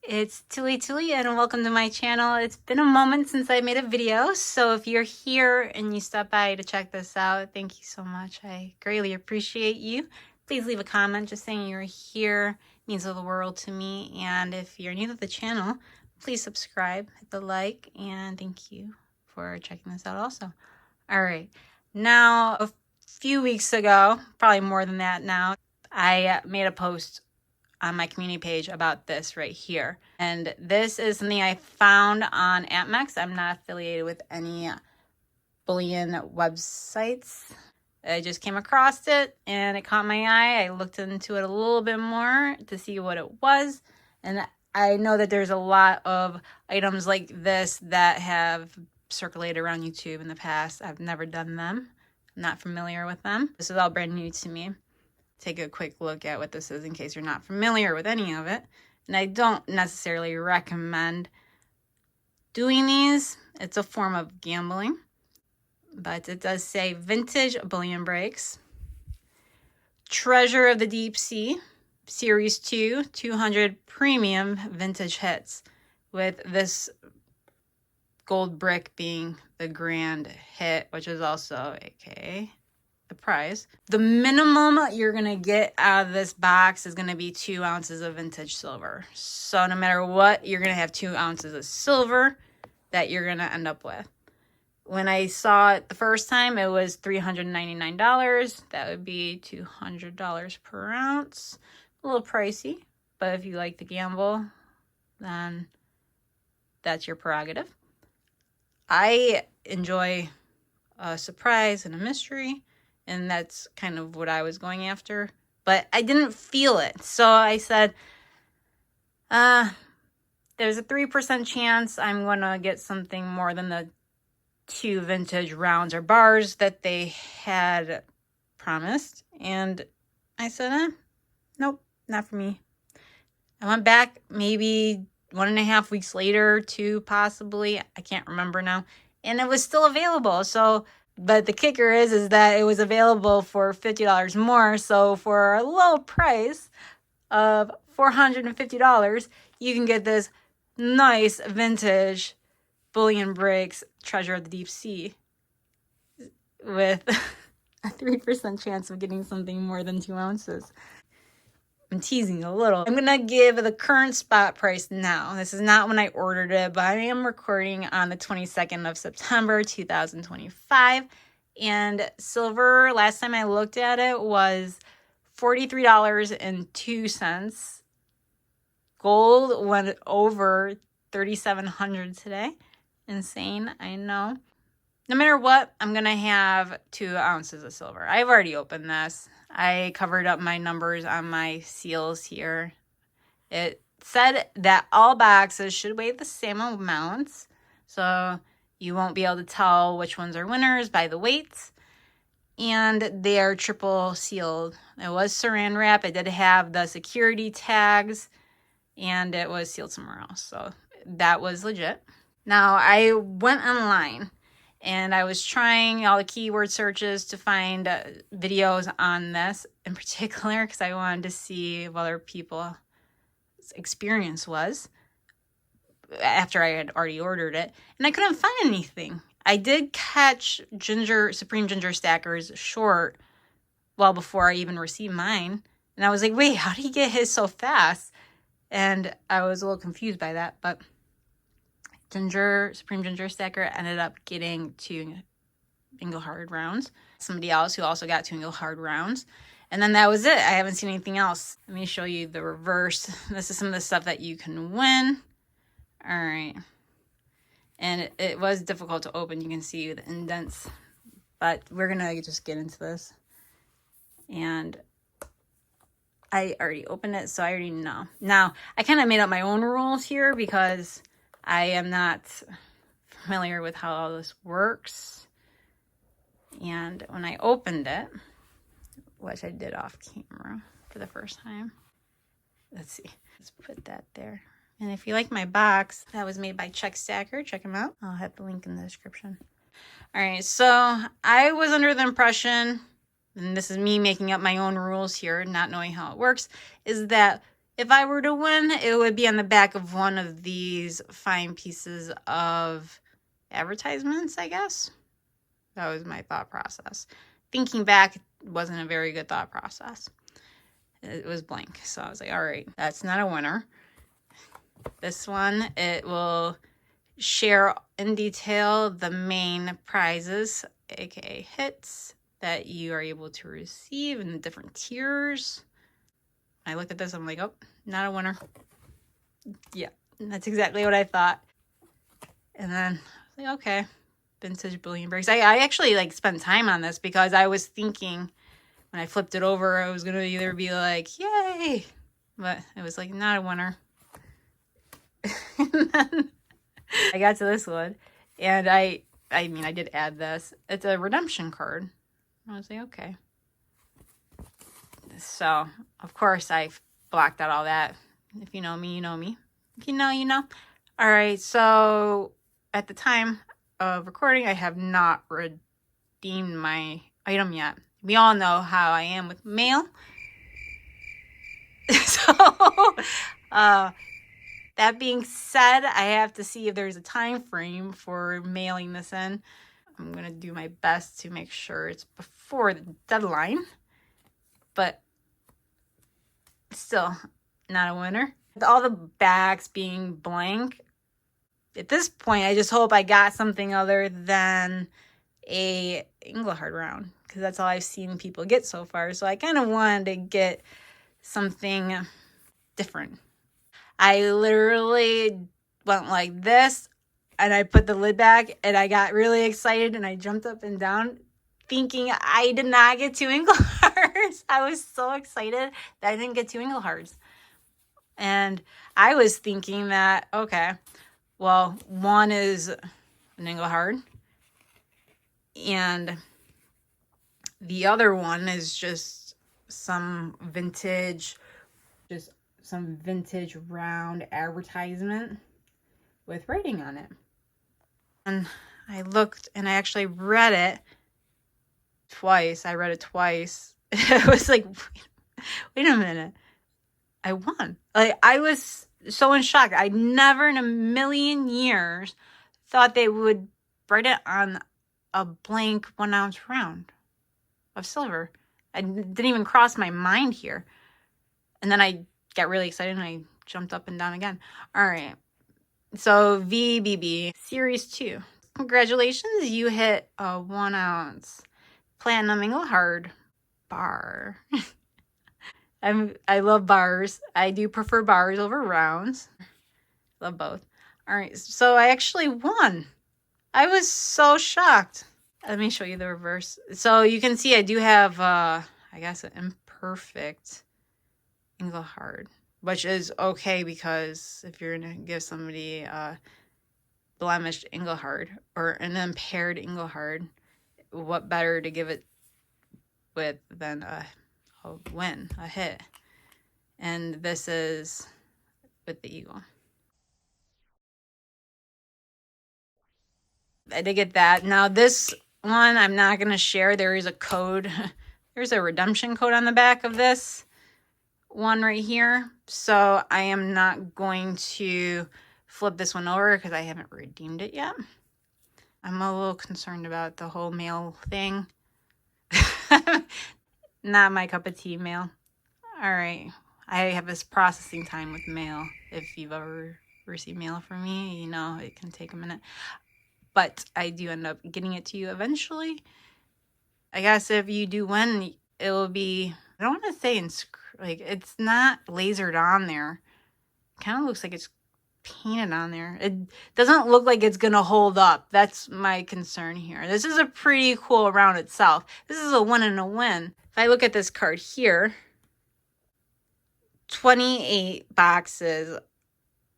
It's Tuli and welcome to my channel. It's been a moment since I made a video, so if you're here and you stop by to check this out, thank you so much. I greatly appreciate you. Please leave a comment just saying you're here. It means the world to me. And if you're new to the channel, please subscribe, hit the like, and thank you for checking this out also. All right, now a few weeks ago, probably more than that now, I made a post on my community page about this right here. And this is something I found on AppMex. I'm not affiliated with any bullion websites. I just came across it and it caught my eye. I looked into it a little bit more to see what it was. And I know that there's a lot of items like this that have circulated around YouTube in the past. I've never done them. I'm not familiar with them. This is all brand new to me. Take a quick look at what this is in case you're not familiar with any of it. And I don't necessarily recommend doing these. It's a form of gambling. But it does say Vintage Bullion Breaks. Treasure of the Deep Sea. Series 2, 200 premium vintage hits. With this gold brick being the grand hit, which is also aka the prize. The minimum you're gonna get out of this box is gonna be 2 ounces of vintage silver. So no matter what, you're gonna have 2 ounces of silver that you're gonna end up with. When I saw it the first time, it was $399. That would be $200 per ounce. A little pricey, but if you like to gamble, then that's your prerogative. I enjoy a surprise and a mystery. And that's kind of what I was going after. But I didn't feel it. So I said, there's a 3% chance I'm going to get something more than the 2 vintage rounds or bars that they had promised. And I said, nope, not for me. I went back maybe 1.5 weeks later, 2 possibly. I can't remember now. And it was still available. So... But the kicker is that it was available for $50 more. So for a low price of $450, you can get this nice vintage Bullion Breaks Treasure of the Deep Sea with a 3% chance of getting something more than 2 ounces. I'm teasing a little. I'm going to give the current spot price now. This is not when I ordered it, but I am recording on the 22nd of September, 2025. And silver, last time I looked at it, was $43.02. Gold went over $3,700 today. Insane, I know. No matter what, I'm going to have 2 ounces of silver. I've already opened this. I covered up my numbers on my seals here. It said that all boxes should weigh the same amounts. So you won't be able to tell which ones are winners by the weights. And they are triple sealed. It was saran wrap. It did have the security tags. And it was sealed somewhere else. So that was legit. Now I went online. And I was trying all the keyword searches to find videos on this in particular because I wanted to see what other people's experience was after I had already ordered it. And I couldn't find anything. I did catch Supreme Ginger Stackers short well before I even received mine. And I was like, wait, how did he get his so fast? And I was a little confused by that, but... Supreme Ginger Stacker ended up getting 2 Engelhard rounds. Somebody else who also got 2 Engelhard rounds. And then that was it. I haven't seen anything else. Let me show you the reverse. This is some of the stuff that you can win. All right. And it was difficult to open. You can see the indents. But we're going to just get into this. And I already opened it, so I already know. Now, I kind of made up my own rules here because... I am not familiar with how all this works. And when I opened it, which I did off camera for the first time. Let's see. Let's put that there. And if you like my box, that was made by Czech Stacker. Check them out. I'll have the link in the description. All right. So I was under the impression, and this is me making up my own rules here, not knowing how it works, is that if I were to win, it would be on the back of one of these fine pieces of advertisements, I guess. That was my thought process. Thinking back, it wasn't a very good thought process. It was blank. So I was like, all right, that's not a winner. This one, it will share in detail the main prizes, aka hits, that you are able to receive in the different tiers. I looked at this, I'm like, oh, not a winner. Yeah, that's exactly what I thought. And then I was like, okay, Vintage Bullion Breaks. I actually like spent time on this because I was thinking when I flipped it over, I was gonna either be like, yay, but it was like not a winner. And then I got to this one, and I mean, I did add this. It's a redemption card. I was like, okay. So, of course, I blocked out all that. If you know me, you know me. If you know, you know. All right, so at the time of recording, I have not redeemed my item yet. We all know how I am with mail. So, that being said, I have to see if there's a time frame for mailing this in. I'm going to do my best to make sure it's before the deadline. But still, not a winner. With all the backs being blank, at this point, I just hope I got something other than a Engelhard round, because that's all I've seen people get so far. So I kind of wanted to get something different. I literally went like this, and I put the lid back, and I got really excited, and I jumped up and down, thinking I did not get 2 Engelhards. I was so excited that I didn't get 2 Engelhards. And I was thinking that, okay, well, one is an Engelhard, and the other one is just some vintage round advertisement with writing on it. And I looked, and I actually read it twice. I read it twice. It was like, wait a minute. I won. Like, I was so in shock. I never in a million years thought they would write it on a blank 1 ounce round of silver. I didn't even cross my mind here. And then I got really excited, and I jumped up and down again. All right. So VBB Series 2. Congratulations. You hit a 1 ounce Platinum Engelhard bar. I love bars. I do prefer bars over rounds. Love both. All right. So I actually won. I was so shocked. Let me show you the reverse. So you can see I do have, I guess, an imperfect Engelhard, which is okay, because if you're going to give somebody a blemished Engelhard or an impaired Engelhard, what better to give it with than a win, a hit. And this is with the eagle. I did get that. Now this one I'm not going to share. There is a code. There's a redemption code on the back of this one right here. So I am not going to flip this one over because I haven't redeemed it yet. I'm a little concerned about the whole mail thing. Not my cup of tea, mail. All right. I have this processing time with mail. If you've ever received mail from me, you know it can take a minute. But I do end up getting it to you eventually. I guess if you do win, it will be, I don't want to say like, it's not lasered on there. It kind of looks like it's painted on there. It doesn't look like it's going to hold up. That's my concern here. This is a pretty cool round itself. This is a win and a win. If I look at this card here, 28 boxes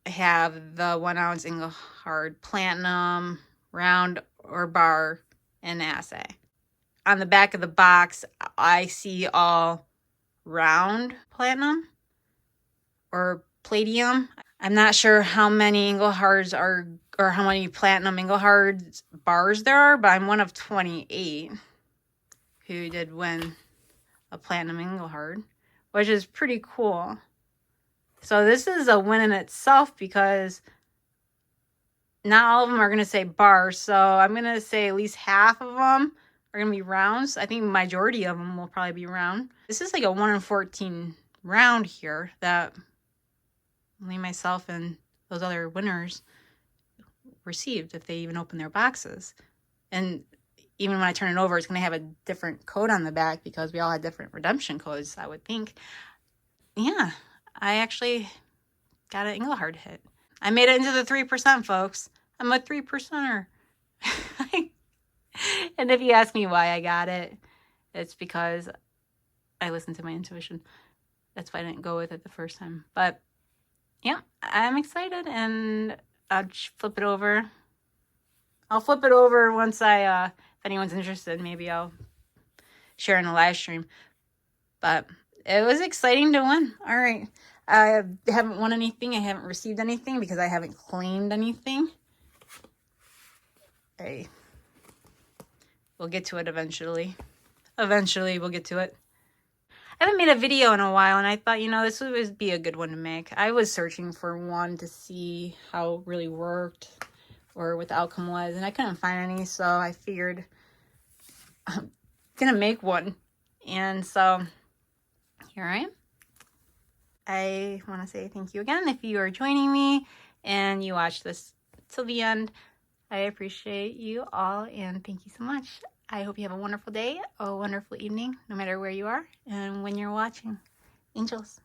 have the 1 ounce Engelhard Platinum round or bar and assay. On the back of the box, I see all round platinum or palladium. I'm not sure how many Engelhards are, or how many platinum Engelhard bars there are, but I'm one of 28 who did win a platinum Engelhard, which is pretty cool. So this is a win in itself because not all of them are going to say bars. So I'm going to say at least half of them are going to be rounds. I think majority of them will probably be round. This is like a 1 in 14 round here that only myself and those other winners received if they even open their boxes. And even when I turn it over, it's going to have a different code on the back because we all had different redemption codes, I would think. Yeah, I actually got an Engelhard hit. I made it into the 3%, folks. I'm a 3%er. And if you ask me why I got it, it's because I listened to my intuition. That's why I didn't go with it the first time. But yeah, I'm excited, and I'll flip it over. I'll flip it over once if anyone's interested, maybe I'll share in the live stream. But it was exciting to win. All right. I haven't won anything. I haven't received anything because I haven't claimed anything. Hey, we'll get to it eventually. Eventually, we'll get to it. I haven't made a video in a while, and I thought, this would be a good one to make. I was searching for one to see how it really worked or what the outcome was, and I couldn't find any, so I figured I'm going to make one. And so here I am. I want to say thank you again if you are joining me and you watched this till the end. I appreciate you all, and thank you so much. I hope you have a wonderful day, a wonderful evening, no matter where you are and when you're watching. Angels.